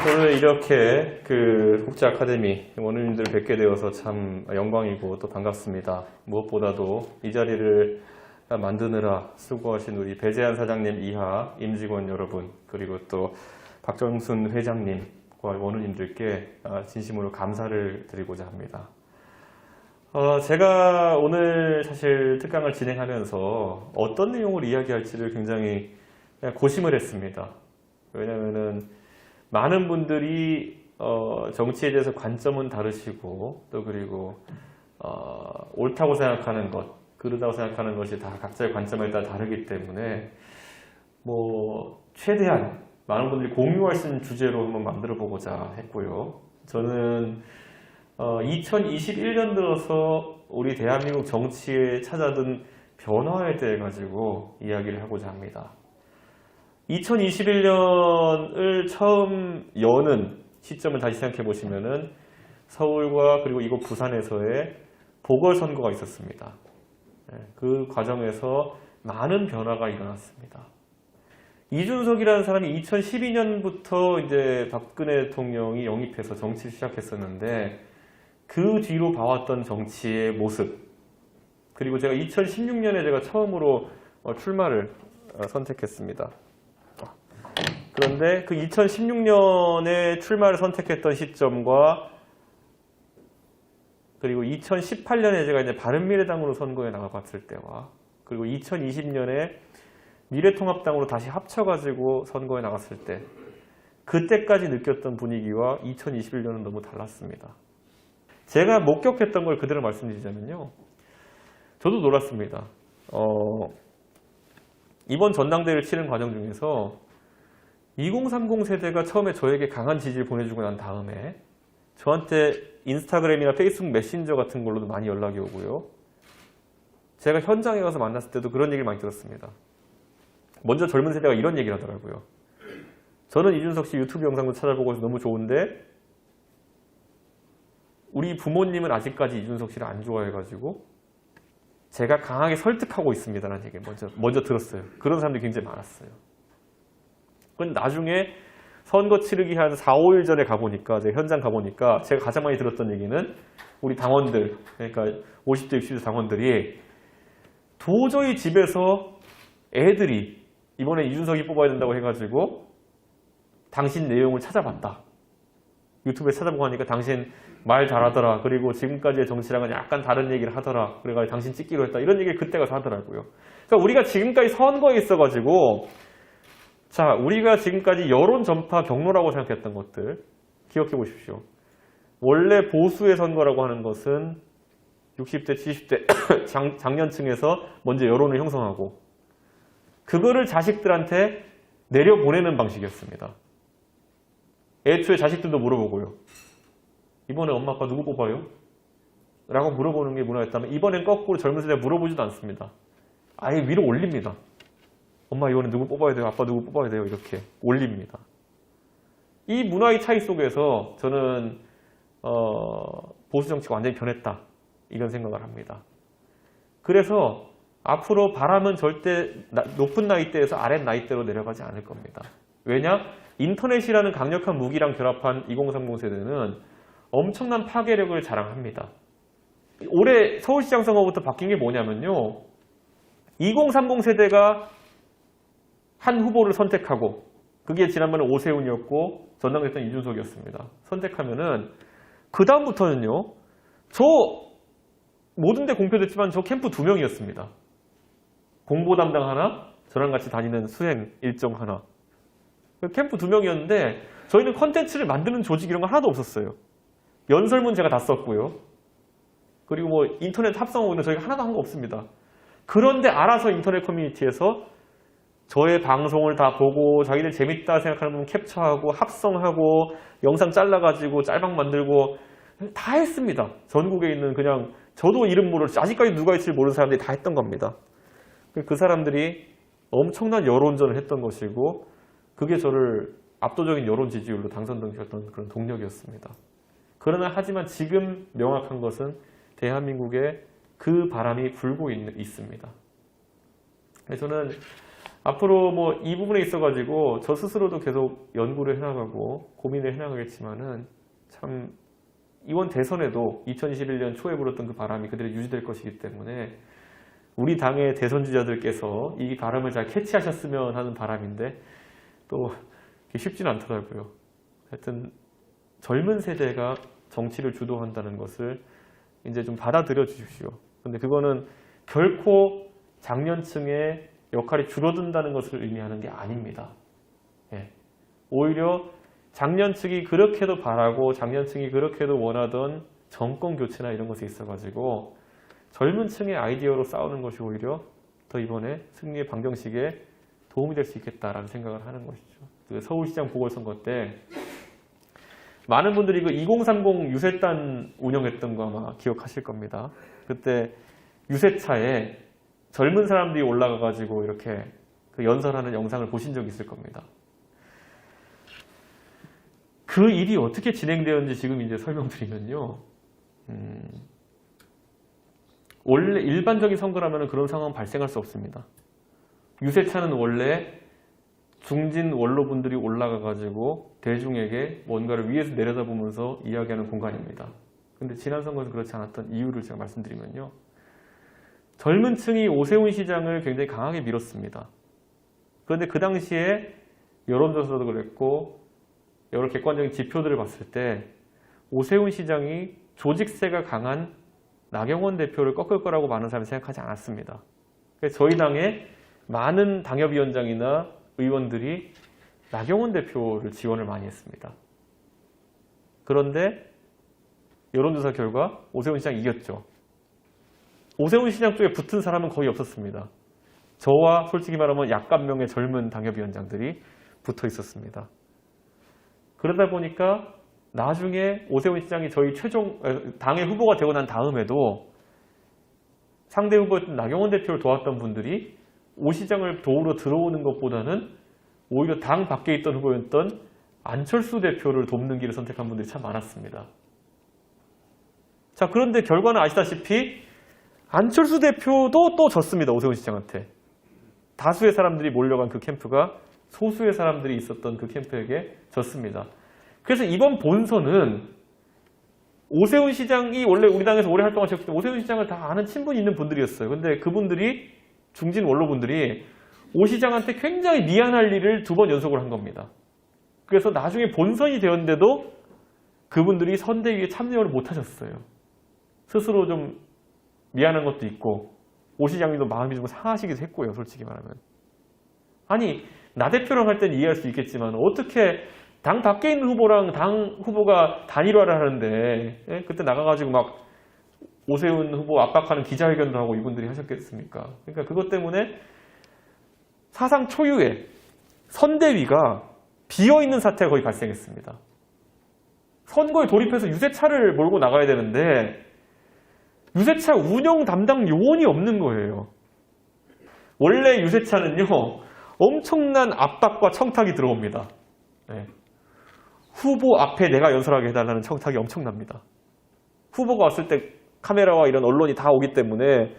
오늘 이렇게 국제 아카데미 원우님들을 뵙게 되어서 참 영광이고 또 반갑습니다. 무엇보다도 이 자리를 만드느라 수고하신 우리 배재한 사장님 이하 임직원 여러분, 그리고 또 박정순 회장님과 원우님들께 진심으로 감사를 드리고자 합니다. 제가 오늘 사실 특강을 진행하면서 어떤 내용을 이야기할지를 굉장히 고심을 했습니다. 왜냐면은 많은 분들이 정치에 대해서 관점은 다르시고 또 그리고 옳다고 생각하는 것, 그르다고 생각하는 것이 다 각자의 관점에 따라 다르기 때문에 최대한 많은 분들이 공유할 수 있는 주제로 한번 만들어 보고자 했고요. 저는 2021년 들어서 우리 대한민국 정치에 찾아든 변화에 대해 가지고 이야기를 하고자 합니다. 2021년을 처음 여는 시점을 다시 생각해 보시면은 서울과 그리고 이곳 부산에서의 보궐선거가 있었습니다. 그 과정에서 많은 변화가 일어났습니다. 이준석이라는 사람이 2012년부터 이제 박근혜 대통령이 영입해서 정치를 시작했었는데 그 뒤로 봐왔던 정치의 모습, 그리고 제가 2016년에 제가 처음으로 출마를 선택했습니다. 그런데 그 2016년에 출마를 선택했던 시점과 그리고 2018년에 제가 이제 바른미래당으로 선거에 나가봤을 때와 그리고 2020년에 미래통합당으로 다시 합쳐가지고 선거에 나갔을 때 그때까지 느꼈던 분위기와 2021년은 너무 달랐습니다. 제가 목격했던 걸 그대로 말씀드리자면요. 저도 놀랐습니다. 이번 전당대회를 치는 과정 중에서 2030 세대가 처음에 저에게 강한 지지를 보내주고 난 다음에 저한테 인스타그램이나 페이스북 메신저 같은 걸로도 많이 연락이 오고요. 제가 현장에 가서 만났을 때도 그런 얘기를 많이 들었습니다. 먼저 젊은 세대가 이런 얘기를 하더라고요. 저는 이준석 씨 유튜브 영상도 찾아보고 해서 너무 좋은데 우리 부모님은 아직까지 이준석 씨를 안 좋아해가지고 제가 강하게 설득하고 있습니다라는 얘기를 먼저 들었어요. 그런 사람들이 굉장히 많았어요. 그런데 나중에 선거 치르기 한 4, 5일 전에 가보니까, 제가 현장 가보니까 제가 가장 많이 들었던 얘기는 우리 당원들, 그러니까 50대, 60대 당원들이 도저히 집에서 애들이 이번에 이준석이 뽑아야 된다고 해가지고 당신 내용을 찾아봤다. 유튜브에 찾아보고 하니까 당신 말 잘하더라. 그리고 지금까지의 정치랑은 약간 다른 얘기를 하더라. 그래가지고 당신 찍기로 했다. 이런 얘기를 그때 가서 하더라고요. 그러니까 우리가 지금까지 선거에 있어가지고 자, 우리가 지금까지 여론 전파 경로라고 생각했던 것들 기억해 보십시오. 원래 보수의 선거라고 하는 것은 60대, 70대 장년층에서 먼저 여론을 형성하고 그거를 자식들한테 내려보내는 방식이었습니다. 애초에 자식들도 물어보고요. 이번에 엄마 아빠 누구 뽑아요? 라고 물어보는 게 문화였다면 이번엔 거꾸로 젊은 세대가 물어보지도 않습니다. 아예 위로 올립니다. 엄마 이번에 누구 뽑아야 돼요? 아빠 누구 뽑아야 돼요? 이렇게 올립니다. 이 문화의 차이 속에서 저는 보수 정치가 완전히 변했다. 이런 생각을 합니다. 그래서 앞으로 바람은 절대 높은 나이대에서 아랫 나이대로 내려가지 않을 겁니다. 왜냐? 인터넷이라는 강력한 무기랑 결합한 2030 세대는 엄청난 파괴력을 자랑합니다. 올해 서울시장 선거부터 바뀐 게 뭐냐면요. 2030 세대가 한 후보를 선택하고 그게 지난번에 오세훈이었고 전당대회는 이준석이었습니다. 선택하면은 그 다음부터는요. 저 모든 데 공표됐지만 저 캠프 2명이었습니다. 공보 담당 하나, 저랑 같이 다니는 수행 일정 하나. 캠프 2명이었는데 저희는 컨텐츠를 만드는 조직 이런 거 하나도 없었어요. 연설문 제가 다 썼고요. 그리고 인터넷 합성하고 있는 저희가 하나도 한 거 없습니다. 그런데 알아서 인터넷 커뮤니티에서 저의 방송을 다 보고 자기들 재밌다 생각하는 부분 캡처하고 합성하고 영상 잘라가지고 짤방 만들고 다 했습니다. 전국에 있는 그냥 저도 이름 모를 아직까지 누가 있을지 모르는 사람들이 다 했던 겁니다. 그 사람들이 엄청난 여론전을 했던 것이고 그게 저를 압도적인 여론 지지율로 당선시켰던 그런 동력이었습니다. 그러나 하지만 지금 명확한 것은 대한민국에 그 바람이 불고 있습니다. 저는 앞으로 뭐 이 부분에 있어가지고 저 스스로도 계속 연구를 해나가고 고민을 해나가겠지만은 참 이번 대선에도 2021년 초에 불었던 그 바람이 그대로 유지될 것이기 때문에 우리 당의 대선 주자들께서 이 바람을 잘 캐치하셨으면 하는 바람인데 또 쉽지는 않더라고요. 하여튼 젊은 세대가 정치를 주도한다는 것을 이제 좀 받아들여 주십시오. 근데 그거는 결코 장년층의 역할이 줄어든다는 것을 의미하는 게 아닙니다. 예. 오히려 장년층이 그렇게도 바라고 장년층이 그렇게도 원하던 정권 교체나 이런 것에 있어가지고 젊은 층의 아이디어로 싸우는 것이 오히려 더 이번에 승리의 방정식에 도움이 될 수 있겠다라는 생각을 하는 것이죠. 그 서울시장 보궐선거 때 많은 분들이 그 2030 유세단 운영했던 거 아마 기억하실 겁니다. 그때 유세차에 젊은 사람들이 올라가가지고 이렇게 그 연설하는 영상을 보신 적이 있을 겁니다. 그 일이 어떻게 진행되었는지 지금 이제 설명드리면요. 원래 일반적인 선거라면 그런 상황은 발생할 수 없습니다. 유세차는 원래 중진 원로분들이 올라가가지고 대중에게 뭔가를 위에서 내려다보면서 이야기하는 공간입니다. 근데 지난 선거에서 그렇지 않았던 이유를 제가 말씀드리면요. 젊은 층이 오세훈 시장을 굉장히 강하게 밀었습니다. 그런데 그 당시에 여론조사도 그랬고 여러 객관적인 지표들을 봤을 때 오세훈 시장이 조직세가 강한 나경원 대표를 꺾을 거라고 많은 사람이 생각하지 않았습니다. 그래서 저희 당의 많은 당협위원장이나 의원들이 나경원 대표를 지원을 많이 했습니다. 그런데 여론조사 결과 오세훈 시장이 이겼죠. 오세훈 시장 쪽에 붙은 사람은 거의 없었습니다. 저와 솔직히 말하면 약간 명의 젊은 당협위원장들이 붙어 있었습니다. 그러다 보니까 나중에 오세훈 시장이 저희 최종 당의 후보가 되고 난 다음에도 상대 후보였던 나경원 대표를 도왔던 분들이 오 시장을 도우러 들어오는 것보다는 오히려 당 밖에 있던 후보였던 안철수 대표를 돕는 길을 선택한 분들이 참 많았습니다. 자, 그런데 결과는 아시다시피 안철수 대표도 또 졌습니다. 오세훈 시장한테. 다수의 사람들이 몰려간 그 캠프가 소수의 사람들이 있었던 그 캠프에게 졌습니다. 그래서 이번 본선은 오세훈 시장이 원래 우리 당에서 오래 활동하셨기 때문에 오세훈 시장을 다 아는 친분이 있는 분들이었어요. 근데 그분들이 중진 원로분들이 오 시장한테 굉장히 미안할 일을 2번 연속을 한 겁니다. 그래서 나중에 본선이 되었는데도 그분들이 선대위에 참여를 못 하셨어요. 스스로 좀 미안한 것도 있고 오 시장님도 마음이 좀 상하시기도 했고요. 솔직히 말하면. 아니 나 대표랑 할 때는 이해할 수 있겠지만 어떻게 당 밖에 있는 후보랑 당 후보가 단일화를 하는데 예? 그때 나가가지고 막 오세훈 후보 압박하는 기자회견도 하고 이분들이 하셨겠습니까? 그러니까 그것 때문에 사상 초유의 선대위가 비어있는 사태가 거의 발생했습니다. 선거에 돌입해서 유세차를 몰고 나가야 되는데 유세차 운영 담당 요원이 없는 거예요. 원래 유세차는요 엄청난 압박과 청탁이 들어옵니다. 네. 후보 앞에 내가 연설하게 해달라는 청탁이 엄청납니다. 후보가 왔을 때 카메라와 이런 언론이 다 오기 때문에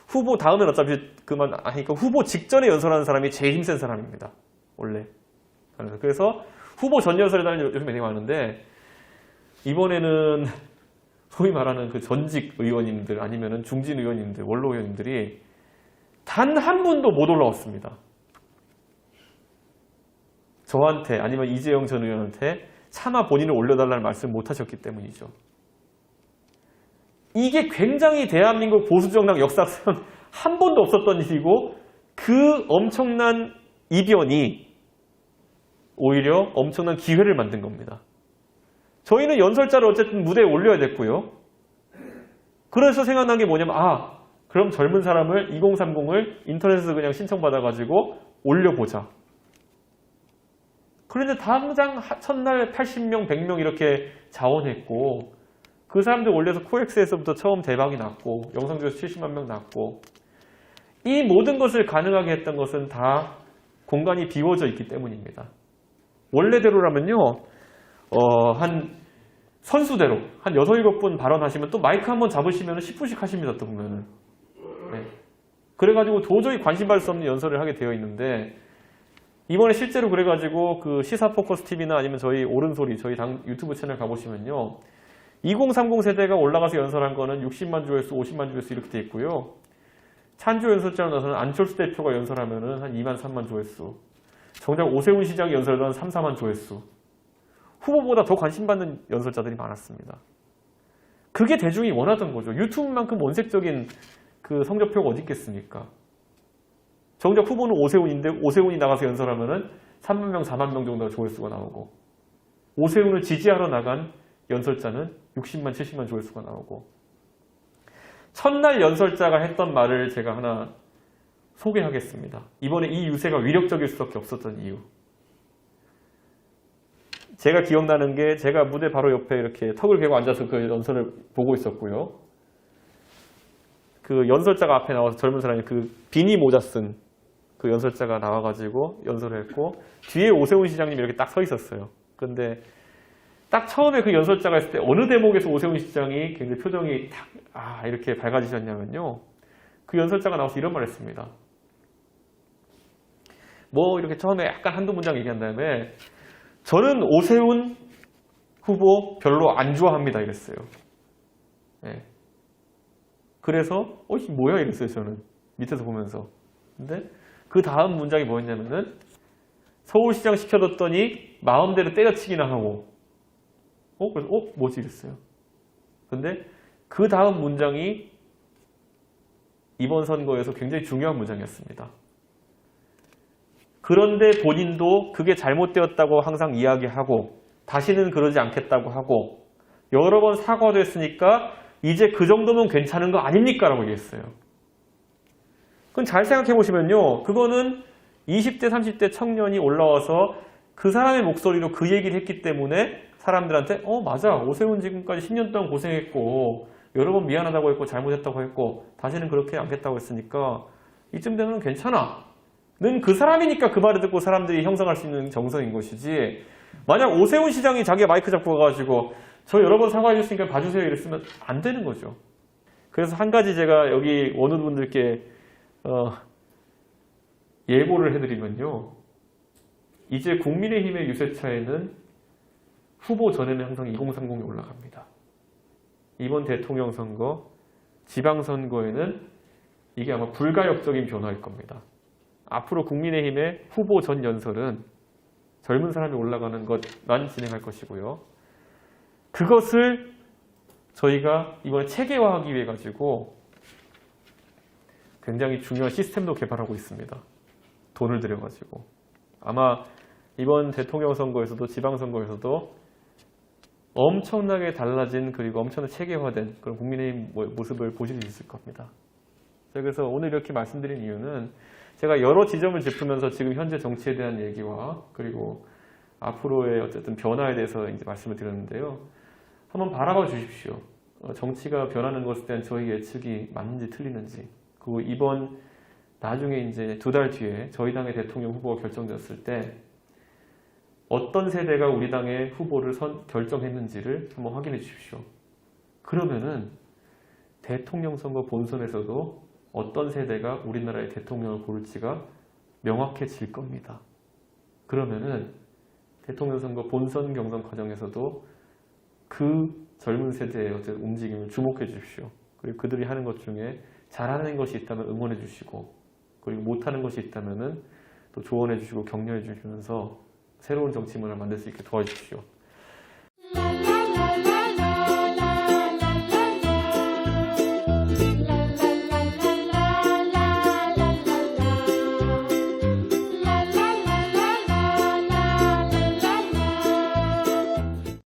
후보 다음엔 어차피 그러니까 후보 직전에 연설하는 사람이 제일 힘센 사람입니다. 원래. 그래서 후보 전 연설에다는 요즘 되게 많은데 이번에는 소위 말하는 그 전직 의원님들 아니면은 중진 의원님들, 원로 의원님들이 단 한 분도 못 올라왔습니다. 저한테 아니면 이재영 전 의원한테 차마 본인을 올려달라는 말씀을 못 하셨기 때문이죠. 이게 굉장히 대한민국 보수정당 역사상 한 번도 없었던 일이고 그 엄청난 이변이 오히려 엄청난 기회를 만든 겁니다. 저희는 연설자를 어쨌든 무대에 올려야 됐고요. 그래서 생각난 게 뭐냐면 그럼 젊은 사람을 2030을 인터넷에서 그냥 신청받아가지고 올려보자. 그런데 당장 첫날 80명, 100명 이렇게 자원했고 그 사람들 올려서 코엑스에서부터 처음 대박이 났고 영상조회수 70만 명 났고 이 모든 것을 가능하게 했던 것은 다 공간이 비워져 있기 때문입니다. 원래대로라면요. 한 선수대로 한 6, 7분 발언하시면 또 마이크 한번 잡으시면 10분씩 하십니다. 또 보면은. 네. 그래가지고 도저히 관심 받을 수 없는 연설을 하게 되어 있는데 이번에 실제로 그래가지고 그 시사 포커스 TV나 아니면 저희 옳은소리 저희 당 유튜브 채널 가보시면요. 2030 세대가 올라가서 연설한 거는 60만 조회수, 50만 조회수 이렇게 돼 있고요. 찬조 연설자로 나서는 안철수 대표가 연설하면은 한 2만 3만 조회수. 정작 오세훈 시장이 연설한 3, 4만 조회수. 후보보다 더 관심 받는 연설자들이 많았습니다. 그게 대중이 원하던 거죠. 유튜브만큼 원색적인 그 성적표가 어디 있겠습니까? 정작 후보는 오세훈인데 오세훈이 나가서 연설하면은 3만 명, 4만 명 정도가 조회수가 나오고 오세훈을 지지하러 나간 연설자는 60만, 70만 조회수가 나오고 첫날 연설자가 했던 말을 제가 하나 소개하겠습니다. 이번에 이 유세가 위력적일 수밖에 없었던 이유. 제가 기억나는 게 제가 무대 바로 옆에 이렇게 턱을 개고 앉아서 그 연설을 보고 있었고요. 그 연설자가 앞에 나와서 젊은 사람이 그 비니 모자 쓴 그 연설자가 나와가지고 연설을 했고 뒤에 오세훈 시장님이 이렇게 딱 서 있었어요. 근데 딱 처음에 그 연설자가 했을 때 어느 대목에서 오세훈 시장이 굉장히 표정이 탁 이렇게 밝아지셨냐면요. 그 연설자가 나와서 이런 말을 했습니다. 뭐 이렇게 처음에 약간 한두 문장 얘기한 다음에 저는 오세훈 후보 별로 안 좋아합니다 이랬어요. 네. 그래서 이게 뭐야 이랬어요 저는 밑에서 보면서. 근데 그 다음 문장이 뭐였냐면은 서울시장 시켜뒀더니 마음대로 때려치기나 하고 그래서 뭐지 이랬어요. 근데 그 다음 문장이 이번 선거에서 굉장히 중요한 문장이었습니다. 그런데 본인도 그게 잘못되었다고 항상 이야기하고 다시는 그러지 않겠다고 하고 여러 번 사과도 했으니까 이제 그 정도면 괜찮은 거 아닙니까? 라고 얘기했어요. 그건 잘 생각해 보시면요. 그거는 20대, 30대 청년이 올라와서 그 사람의 목소리로 그 얘기를 했기 때문에 사람들한테 맞아. 오세훈 지금까지 10년 동안 고생했고 여러 번 미안하다고 했고 잘못했다고 했고 다시는 그렇게 않겠다고 했으니까 이쯤 되면 괜찮아. 는 그 사람이니까 그 말을 듣고 사람들이 형성할 수 있는 정서인 것이지 만약 오세훈 시장이 자기가 마이크 잡고 가가지고 저 여러 번 사과해 줬으니까 봐주세요 이랬으면 안 되는 거죠. 그래서 한 가지 제가 여기 원우분들께 예고를 해드리면요. 이제 국민의힘의 유세차에는 후보 전에는 항상 2030이 올라갑니다. 이번 대통령 선거, 지방선거에는 이게 아마 불가역적인 변화일 겁니다. 앞으로 국민의힘의 후보 전 연설은 젊은 사람이 올라가는 것만 진행할 것이고요. 그것을 저희가 이번에 체계화하기 위해 가지고 굉장히 중요한 시스템도 개발하고 있습니다. 돈을 들여가지고. 아마 이번 대통령 선거에서도 지방선거에서도 엄청나게 달라진 그리고 엄청나게 체계화된 그런 국민의힘 모습을 보실 수 있을 겁니다. 그래서 오늘 이렇게 말씀드린 이유는 제가 여러 지점을 짚으면서 지금 현재 정치에 대한 얘기와 그리고 앞으로의 어쨌든 변화에 대해서 이제 말씀을 드렸는데요. 한번 바라봐 주십시오. 정치가 변하는 것에 대한 저희 예측이 맞는지 틀리는지. 그리고 이번 나중에 이제 2달 뒤에 저희 당의 대통령 후보가 결정됐을 때 어떤 세대가 우리 당의 후보를 결정했는지를 한번 확인해 주십시오. 그러면은 대통령 선거 본선에서도 어떤 세대가 우리나라의 대통령을 고를지가 명확해질 겁니다. 그러면은 대통령 선거 본선 경선 과정에서도 그 젊은 세대의 어떤 움직임을 주목해 주십시오. 그리고 그들이 하는 것 중에 잘하는 것이 있다면 응원해 주시고 그리고 못하는 것이 있다면 또 조언해 주시고 격려해 주시면서 새로운 정치 문화를 만들 수 있게 도와주십시오.